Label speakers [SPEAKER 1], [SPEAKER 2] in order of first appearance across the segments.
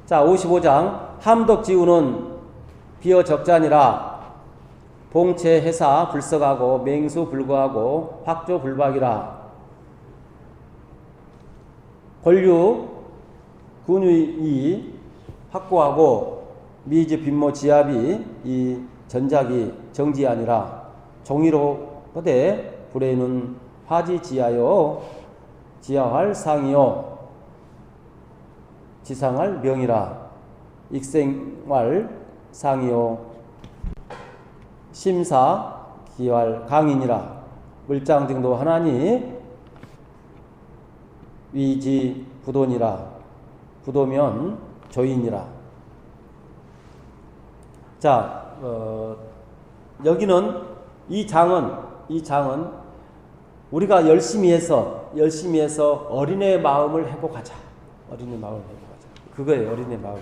[SPEAKER 1] 자, 55장. 함덕지우는 비어적자니라. 봉체 해사 불석하고 맹수 불거하고 확조 불박이라. 권류 근유이 확고하고 미지 빈모 지압이 이 전작이 정지아니라. 종이로 허대 불에는 화지 지하여 지하할 상이요 지상할 명이라. 익생활 상이요 심사 기활 강인이라. 물장 등도 하나니 위지 부도니라. 부도면 조인이라. 자, 여기는 이 장은 우리가 열심히 해서 어린애의 마음을 회복하자. 어린애 마음을 회복하자. 그거예요, 어린애 마음.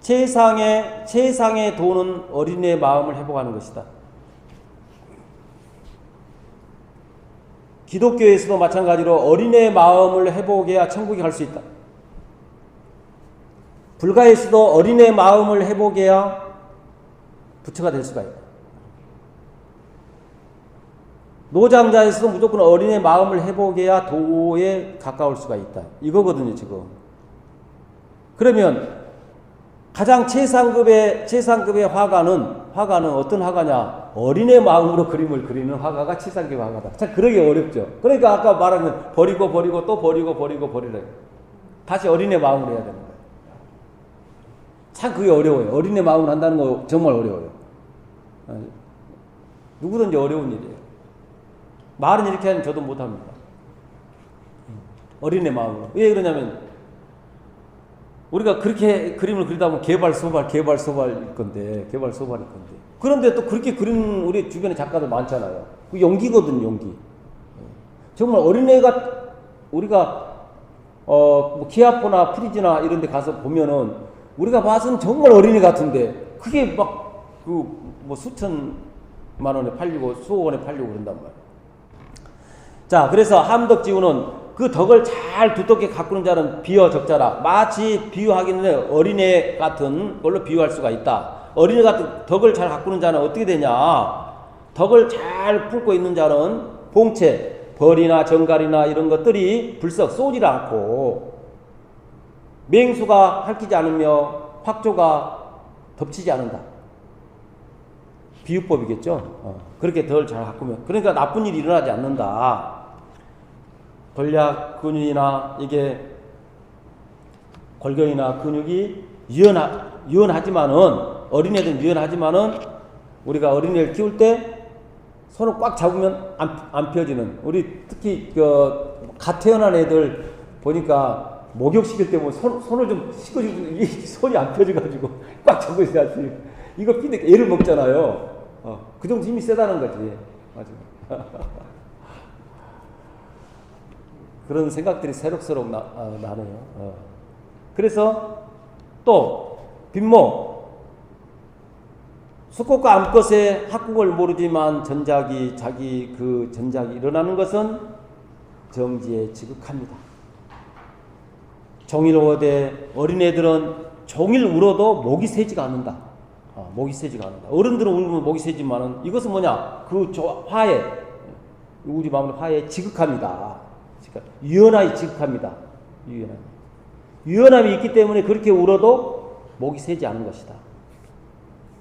[SPEAKER 1] 세상에 도는 어린애의 마음을 회복하는 것이다. 기독교에서도 마찬가지로 어린애의 마음을 회복해야 천국에 갈 수 있다. 불가에서도 어린애의 마음을 회복해야 부처가 될 수가 있다. 노장자에서도 무조건 어린애의 마음을 회복해야 도에 가까울 수가 있다. 이거거든요, 지금. 그러면 가장 최상급의 화가는 어떤 화가냐? 어린애 마음으로 그림을 그리는 화가가 최상급의 화가다. 참 그러기 어렵죠. 그러니까 아까 말한 버리고 또 버리라. 다시 어린애 마음으로 해야 되는 거예요. 참 그게 어려워요. 어린애 마음을 한다는 거 정말 어려워요. 누구든지 어려운 일이에요. 말은 이렇게 하면 저도 못합니다. 어린애 마음으로. 왜 그러냐면 우리가 그렇게 그림을 그리다 보면 개발소발일 건데. 그런데 또 그렇게 그리는 우리 주변에 작가들 많잖아요. 그 연기거든, 연기. 정말 어린애가, 우리가, 뭐 키아포나 프리즈나 이런 데 가서 보면은 우리가 봐서는 정말 어린애 같은데 그게 막, 뭐 수천만 원에 팔리고 수억 원에 팔리고 그런단 말이에요. 자, 그래서 함덕지우는 그 덕을 잘 두텁게 가꾸는 자는 비어적자라. 마치 비유하기는 어린애 같은 걸로 비유할 수가 있다. 어린애 같은 덕을 잘 가꾸는 자는 어떻게 되냐? 덕을 잘 품고 있는 자는 봉체, 벌이나 정갈이나 이런 것들이 불썩 쏘질 않고 맹수가 핥히지 않으며 확조가 덮치지 않는다. 비유법이겠죠. 그렇게 덕을 잘 가꾸면. 그러니까 나쁜 일이 일어나지 않는다. 권략 근육이나 이게 골격이나 근육이 유연하지만은 어린애들은 유연하지만은 우리가 어린애를 키울 때 손을 꽉 잡으면 안 펴지는, 우리 특히 갓 태어난 애들 보니까 목욕시킬 때 뭐 손을 좀 씻어주고 이 손이 안 펴져가지고 꽉 잡고 있어야지. 이거 피니까 애를 먹잖아요. 그 정도 힘이 세다는 거지. 맞아. 그런 생각들이 새록새록 나네요. 그래서 또 빈모 수꽃과 암꽃의 합국을 모르지만 자기 그 전작이 일어나는 것은 정지에 지극합니다. 종일 울어대 어린애들은 종일 울어도 목이 새지가 않는다. 목이 새지가 않는다. 어른들은 울면 목이 새지만은 이것은 뭐냐? 그 화에, 우리 마음의 화에 지극합니다. 유연함이 지극합니다. 유연함이 있기 때문에 그렇게 울어도 목이 새지 않은 것이다.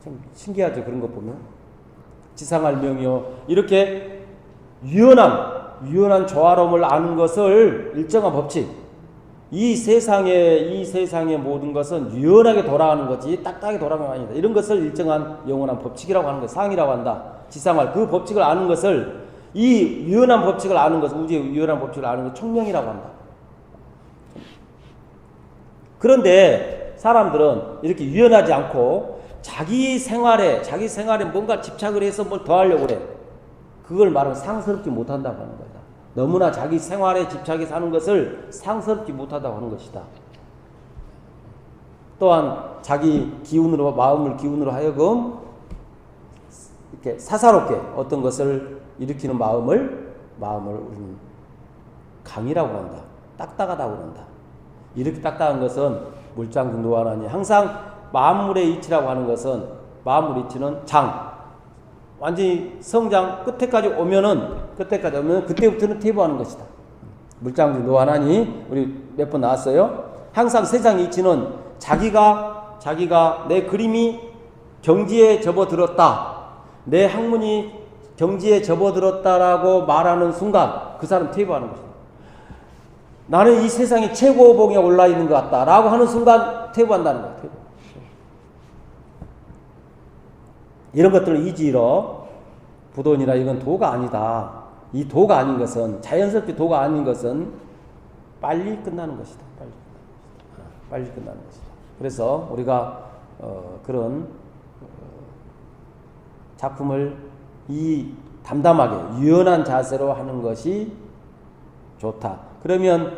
[SPEAKER 1] 참 신기하죠, 그런 것 보면. 지상할 명이요. 이렇게 유연한 조화로움을 아는 것을 일정한 법칙. 이 세상의 모든 것은 유연하게 돌아가는 거지 딱딱하게 돌아가는 게 아니다. 이런 것을 일정한 영원한 법칙이라고 하는 것, 상이라고 한다. 지상할 그 법칙을 아는 것을, 이 유연한 법칙을 아는 것을, 우주의 유연한 법칙을 아는 것을 총명이라고 한다. 그런데 사람들은 이렇게 유연하지 않고 자기 생활에 뭔가 집착을 해서 뭘 더 하려고 그래. 그걸 말하면 상스럽지 못한다고 하는 거다. 너무나 자기 생활에 집착해 사는 것을 상스럽지 못하다고 하는 것이다. 또한 자기 기운으로, 마음을 기운으로 하여금 이렇게 사사롭게 어떤 것을 일으키는 마음을 우리는 강이라고 한다. 딱딱하다고 한다. 이렇게 딱딱한 것은 물장중 노하나니 항상 만물의 이치라고 하는 것은 만물 이치는 장 완전히 성장 끝에까지 오면은 그때부터는 퇴보하는 것이다. 물장중 노하나니 우리 몇 번 나왔어요. 항상 세상 이치는 자기가 내 그림이 경지에 접어들었다. 내 학문이 경지에 접어들었다라고 말하는 순간 그 사람 퇴보하는 것이다. 나는 이 세상의 최고봉에 올라 있는 것 같다라고 하는 순간 퇴보한다는 거야. 퇴보. 이런 것들을 이지로 부돈이라 이건 도가 아니다. 이 도가 아닌 것은 자연스럽게 도가 아닌 것은 빨리 끝나는 것이다. 빨리 끝나는 것이다. 그래서 우리가 그런 작품을 이 담담하게 유연한 자세로 하는 것이 좋다. 그러면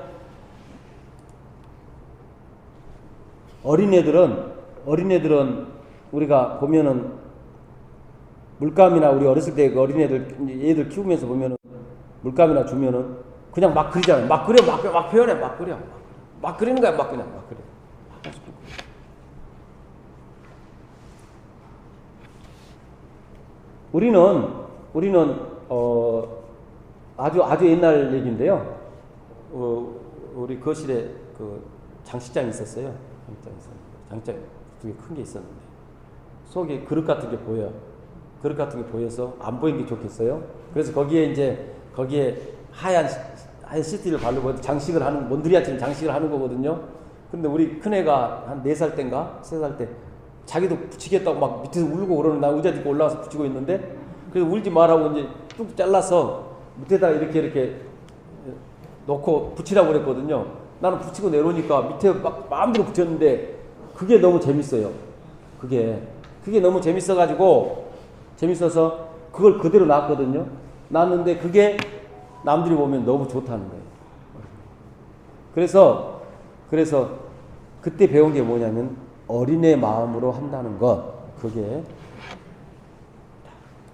[SPEAKER 1] 어린애들은 우리가 보면은 물감이나 우리 어렸을 때 그 애들 키우면서 보면은 물감이나 주면은 그냥 막 그리잖아요. 막 그려, 막 표현해, 막 그려. 막 그리는 거야, 막 그려. 우리는 아주 옛날 얘기인데요. 우리 거실에 그 장식장이 있었어요. 장식장 되게 큰 게 있었는데 속에 그릇 같은 게 보여. 그릇 같은 게 보여서 안 보이는 게 좋겠어요. 그래서 거기에 하얀 시트를 바르고 장식을 하는 몬드리아처럼 장식을 하는 거거든요. 근데 우리 큰애가 한 4살 때인가 3살 때 자기도 붙이겠다고 막 밑에서 울고 그러는 나 의자 딛고 올라와서 붙이고 있는데 그래서 울지 말라고 이제 뚝 잘라서 밑에다 이렇게 놓고 붙이라고 그랬거든요. 나는 붙이고 내려오니까 밑에 막 마음대로 붙였는데 그게 너무 재밌어요. 그게 너무 재밌어서 그걸 그대로 놨거든요. 놨는데 그게 남들이 보면 너무 좋다는 거예요. 그래서 그때 배운 게 뭐냐면 어린애 마음으로 한다는 것. 그게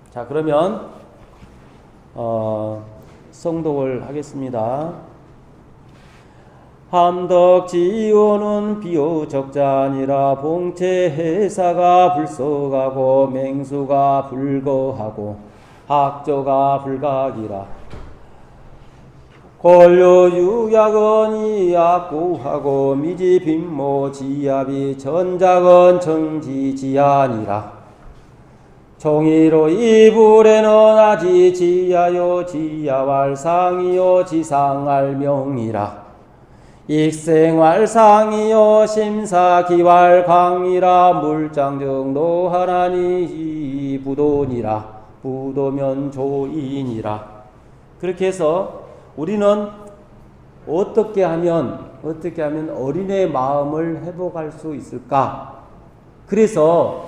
[SPEAKER 1] 자 그러면 성독을 하겠습니다. 함덕지오는 비오적자니라 봉체해사가 불속하고 맹수가 불거하고 학조가 불각이라 권료유약은 이약구하고 미지빈모 지압이 전작은 정지지아니라 종이로 이불에는 아지 지야요 지야왈상이요 지상알명이라 익생활상이요 심사기왈광이라 물장정 노하나니 부돈이라 부도면 조인이라. 그렇게 해서 우리는 어떻게 하면 어린애 마음을 회복할 수 있을까? 그래서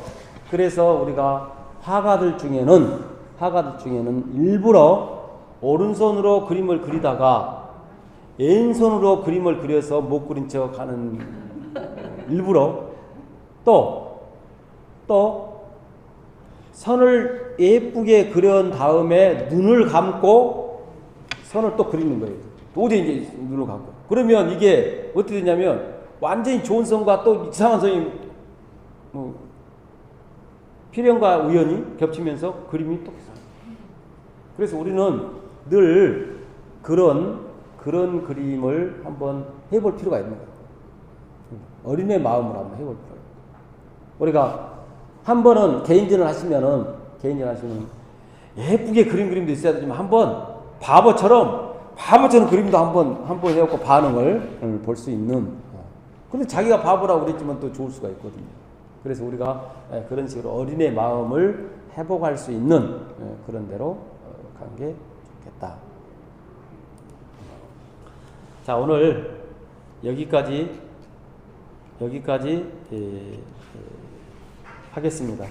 [SPEAKER 1] 우리가 화가들 중에는 일부러 오른손으로 그림을 그리다가 왼손으로 그림을 그려서 못 그린 척 하는 일부러 또 선을 예쁘게 그린 다음에 눈을 감고 선을 또 그리는 거예요. 도저히 이제 눈을 감고. 그러면 이게 어떻게 되냐면 완전히 좋은 선과 또 이상한 선이 필연과 우연이 겹치면서 그림이 또 이상해요. 그래서 우리는 늘 그런 그림을 한번 해볼 필요가 있는 거예요. 어린애 마음으로 한번 해볼 필요가 있어요. 우리가 한 번은 개인전을 하시면은 예쁘게 그림도 있어야 되지만 한번 바보처럼 그림도 한번 해갖고 반응을 볼 수 있는. 근데 자기가 바보라고 그랬지만 또 좋을 수가 있거든요. 그래서 우리가 그런 식으로 어린애 마음을 회복할 수 있는 그런 대로 가는 게 좋겠다. 자, 오늘 여기까지 하겠습니다.